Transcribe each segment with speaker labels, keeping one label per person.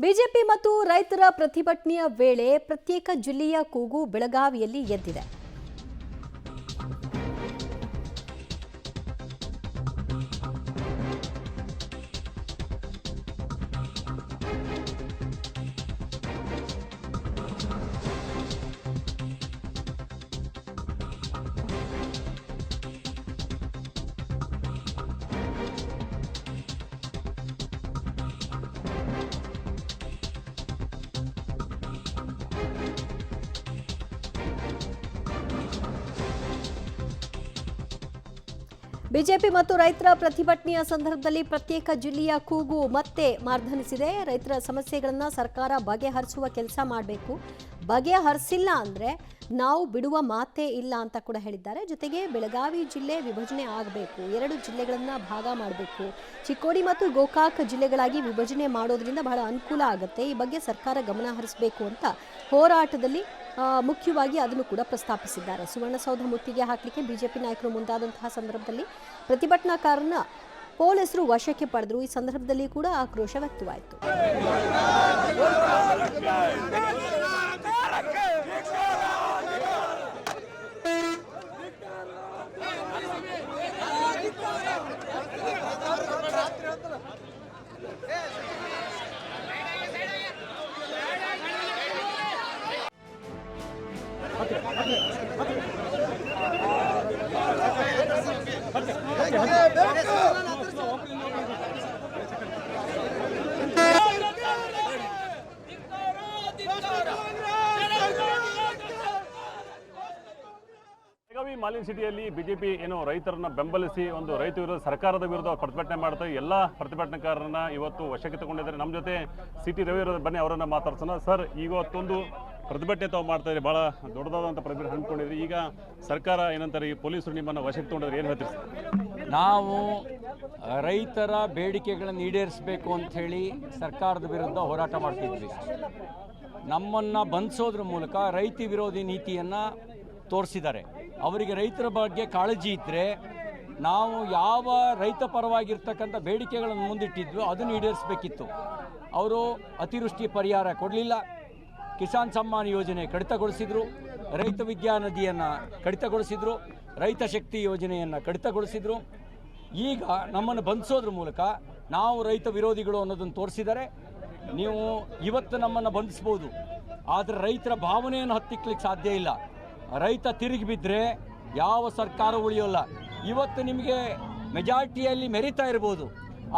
Speaker 1: BJP ಮತ್ತು ರೈತರ ಪ್ರತಿಭಟನೆಯ ವೇಳೆ ಪ್ರತ್ಯೇಕ ಜಿಲ್ಲೆಯ ಕೂಗು ಬೆಳಗಾವಿಯಲ್ಲಿ ಎದ್ದಿದೆ. ಬಿಜೆಪಿ ಮತ್ತು ರೈತರ ಪ್ರತಿಭಟನೆಯ ಸಂದರ್ಭದಲ್ಲಿ ಪ್ರತ್ಯೇಕ ಜಿಲ್ಲೆಯ ಕೂಗು ಮತ್ತೆ ಮಾರ್ಧನಿಸಿದೆ. ರೈತರ ಸಮಸ್ಯೆಗಳನ್ನು ಸರ್ಕಾರ ಬಗೆಹರಿಸುವ ಕೆಲಸ ಮಾಡಬೇಕು, ಬಗೆಹರಿಸಿಲ್ಲ ಅಂದರೆ ನಾವು ಬಿಡುವ ಮಾತೇ ಇಲ್ಲ ಅಂತ ಕೂಡ ಹೇಳಿದ್ದಾರೆ. ಜೊತೆಗೆ ಬೆಳಗಾವಿ ಜಿಲ್ಲೆ ವಿಭಜನೆ ಆಗಬೇಕು, 2 ಜಿಲ್ಲೆಗಳನ್ನು ಭಾಗ ಮಾಡಬೇಕು, ಚಿಕ್ಕೋಡಿ ಮತ್ತು ಗೋಕಾಕ್ ಜಿಲ್ಲೆಗಳಾಗಿ ವಿಭಜನೆ ಮಾಡೋದ್ರಿಂದ ಬಹಳ ಅನುಕೂಲ ಆಗುತ್ತೆ, ಈ ಬಗ್ಗೆ ಸರ್ಕಾರ ಗಮನ ಹರಿಸಬೇಕು ಅಂತ ಹೋರಾಟದಲ್ಲಿ ಮುಖ್ಯವಾಗಿ ಅದನ್ನು ಕೂಡ ಪ್ರಸ್ತಾಪಿಸಿದ್ದಾರೆ. ಸುವರ್ಣಸೌಧ ಮುತ್ತಿಗೆ ಹಾಕಲಿಕ್ಕೆ ಬಿಜೆಪಿ ನಾಯಕರು ಮುಂದಾದಂತಹ ಸಂದರ್ಭದಲ್ಲಿ ಪ್ರತಿಭಟನಾಕಾರರನ್ನ ಪೊಲೀಸರು ವಶಕ್ಕೆ ಪಡೆದರು. ಈ ಸಂದರ್ಭದಲ್ಲಿ ಕೂಡ ಆಕ್ರೋಶ ವ್ಯಕ್ತವಾಯಿತು.
Speaker 2: ಬೆಳಗಾವಿ ಮಾಲಿನ್ ಸಿಟಿಯಲ್ಲಿ ಬಿಜೆಪಿ ಏನು ರೈತರನ್ನ ಬೆಂಬಲಿಸಿ ಒಂದು ರೈತ ವಿರೋಧ ಸರ್ಕಾರದ ವಿರುದ್ಧ ಪ್ರತಿಭಟನೆ ಮಾಡ್ತಾ ಎಲ್ಲ ಪ್ರತಿಭಟನಾಕಾರರನ್ನ ಇವತ್ತು ವಶಕ್ಕೆ ತಗೊಂಡಿದ್ದಾರೆ. ನಮ್ಮ ಜೊತೆ ಸಿಟಿ ರವಿ ಬನ್ನಿ ಅವರನ್ನ ಮಾತಾಡ್ಸೋಣ. ಸರ್, ಇವತ್ತೊಂದು ಪ್ರತಿಭಟನೆ ತಾವು ಮಾಡ್ತಾ ಇದ್ದಾರೆ, ಬಹಳ ದೊಡ್ಡದಾದಂಥ ಪ್ರತಿಭಟನೆ ಹಮ್ಮಿಕೊಂಡಿದ್ರಿ. ಈಗ ಸರ್ಕಾರ ಏನಂತಾರೆ, ಈ ಪೊಲೀಸರು ನಿಮ್ಮನ್ನು ವಶಕ್ಕೆ ತಗೊಂಡಿದ್ರೆ ಏನು ಹೇಳ್ತೀರಿ ಸರ್?
Speaker 3: ನಾವು ರೈತರ ಬೇಡಿಕೆಗಳನ್ನು ಈಡೇರಿಸಬೇಕು ಅಂಥೇಳಿ ಸರ್ಕಾರದ ವಿರುದ್ಧ ಹೋರಾಟ ಮಾಡ್ತಿದ್ವಿ. ನಮ್ಮನ್ನು ಬಂಧಿಸೋದ್ರ ಮೂಲಕ ರೈತ ವಿರೋಧಿ ನೀತಿಯನ್ನು ತೋರಿಸಿದ್ದಾರೆ. ಅವರಿಗೆ ರೈತರ ಬಗ್ಗೆ ಕಾಳಜಿ ಇದ್ದರೆ ನಾವು ಯಾವ ರೈತ ಪರವಾಗಿರ್ತಕ್ಕಂಥ ಬೇಡಿಕೆಗಳನ್ನು ಮುಂದಿಟ್ಟಿದ್ವಿ ಅದನ್ನು ಈಡೇರಿಸಬೇಕಿತ್ತು. ಅವರು ಅತಿವೃಷ್ಟಿ ಪರಿಹಾರ ಕೊಡಲಿಲ್ಲ, ಕಿಸಾನ್ ಸಮ್ಮಾನ್ ಯೋಜನೆ ಕಡಿತಗೊಳಿಸಿದರು, ರೈತ ವಿದ್ಯಾನಿಧಿಯನ್ನು ಕಡಿತಗೊಳಿಸಿದರು, ರೈತ ಶಕ್ತಿ ಯೋಜನೆಯನ್ನು ಕಡಿತಗೊಳಿಸಿದರು. ಈಗ ನಮ್ಮನ್ನು ಬಂಧಿಸೋದ್ರ ಮೂಲಕ ನಾವು ರೈತ ವಿರೋಧಿಗಳು ಅನ್ನೋದನ್ನು ತೋರಿಸಿದ್ದಾರೆ. ನೀವು ಇವತ್ತು ನಮ್ಮನ್ನು ಬಂಧಿಸ್ಬೋದು, ಆದರೆ ರೈತರ ಭಾವನೆಯನ್ನು ಹತ್ತಿಕ್ಕಲಿಕ್ಕೆ ಸಾಧ್ಯ ಇಲ್ಲ. ರೈತ ತಿರುಗಿ ಬಿದ್ದರೆ ಯಾವ ಸರ್ಕಾರ ಉಳಿಯೋಲ್ಲ. ಇವತ್ತು ನಿಮಗೆ ಮೆಜಾರಿಟಿಯಲ್ಲಿ ಮೆರಿತಾ ಇರ್ಬೋದು,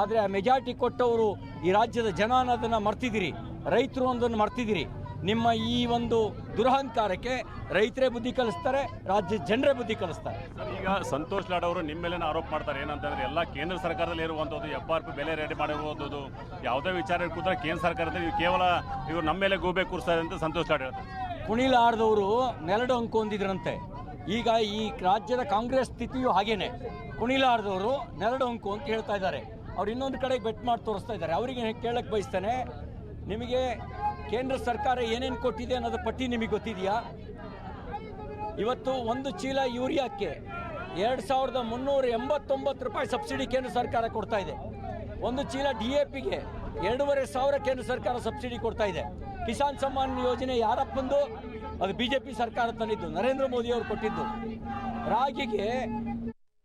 Speaker 3: ಆದರೆ ಆ ಮೆಜಾರಿಟಿ ಕೊಟ್ಟವರು ಈ ರಾಜ್ಯದ ಜನ ಅನ್ನೋದನ್ನು ಮರ್ತಿದ್ದೀರಿ, ರೈತರು ಒಂದನ್ನು ಮರ್ತಿದ್ದೀರಿ. ನಿಮ್ಮ ಈ ಒಂದು ದುರಹಂಕಾರಕ್ಕೆ ರೈತರೇ ಬುದ್ಧಿ ಕಲಿಸ್ತಾರೆ, ರಾಜ್ಯದ ಜನರೇ ಬುದ್ಧಿ ಕಲಿಸ್ತಾರೆ.
Speaker 2: ಈಗ ಸಂತೋಷ್ ಲಾಡ್ ಅವರು ನಿಮ್ಮ ಮೇಲೆ ಆರೋಪ ಮಾಡ್ತಾರೆ. ಏನಂತಂದ್ರೆ ಎಲ್ಲ ಕೇಂದ್ರ ಸರ್ಕಾರದಲ್ಲಿ ಇರುವಂಥದ್ದು FRP ಬೆಲೆ ರೆಡಿ ಮಾಡಿರುವಂಥದ್ದು, ಯಾವುದೇ ವಿಚಾರ ಕೂತ್ರೆ ಕೇಂದ್ರ ಸರ್ಕಾರದಲ್ಲಿ ಕೇವಲ ಇವರು ನಮ್ಮ ಮೇಲೆ ಗೂಬೆ ಕೂರಿಸ್ತಾರೆ ಅಂತ ಸಂತೋಷ್ ಲಾಡ್ ಹೇಳ್ತಾರೆ.
Speaker 3: ಕುಣಿಲಾರದವರು ನೆಲಡು ಅಂಕು ಹೊಂದಿದ್ರಂತೆ. ಈಗ ಈ ರಾಜ್ಯದ ಕಾಂಗ್ರೆಸ್ ಸ್ಥಿತಿಯು ಹಾಗೇನೆ, ಕುಣಿಲಾರದವರು ನೆಲಡು ಅಂಕು ಅಂತ ಹೇಳ್ತಾ ಇದ್ದಾರೆ. ಅವ್ರು ಇನ್ನೊಂದು ಕಡೆಗೆ ಬೆಟ್ ಮಾಡಿ ತೋರಿಸ್ತಾ ಇದ್ದಾರೆ. ಅವರಿಗೆ ಕೇಳಕ್ಕೆ ಬಯಸ್ತೇನೆ, ನಿಮಗೆ ಕೇಂದ್ರ ಸರ್ಕಾರ ಏನೇನು ಕೊಟ್ಟಿದೆ ಅನ್ನೋದು ಪಟ್ಟಿ ನಿಮಗೆ ಗೊತ್ತಿದೆಯಾ? ಇವತ್ತು 1 ಚೀಲ ಯೂರಿಯಾಕ್ಕೆ 2389 ರೂಪಾಯಿ ಸಬ್ಸಿಡಿ ಕೇಂದ್ರ ಸರ್ಕಾರ ಕೊಡ್ತಾ ಇದೆ. 1 ಚೀಲ DAPಗೆ 2500 ಕೇಂದ್ರ ಸರ್ಕಾರ ಸಬ್ಸಿಡಿ ಕೊಡ್ತಾ ಇದೆ. ಕಿಸಾನ್ ಸಮ್ಮಾನ್ ಯೋಜನೆ ಯಾರಪ್ಪಂದು? ಅದು BJP ಸರ್ಕಾರ ತಂದಿದ್ದು, ನರೇಂದ್ರ ಮೋದಿ ಅವರು ಕೊಟ್ಟಿದ್ದು. ರಾಗಿಗೆ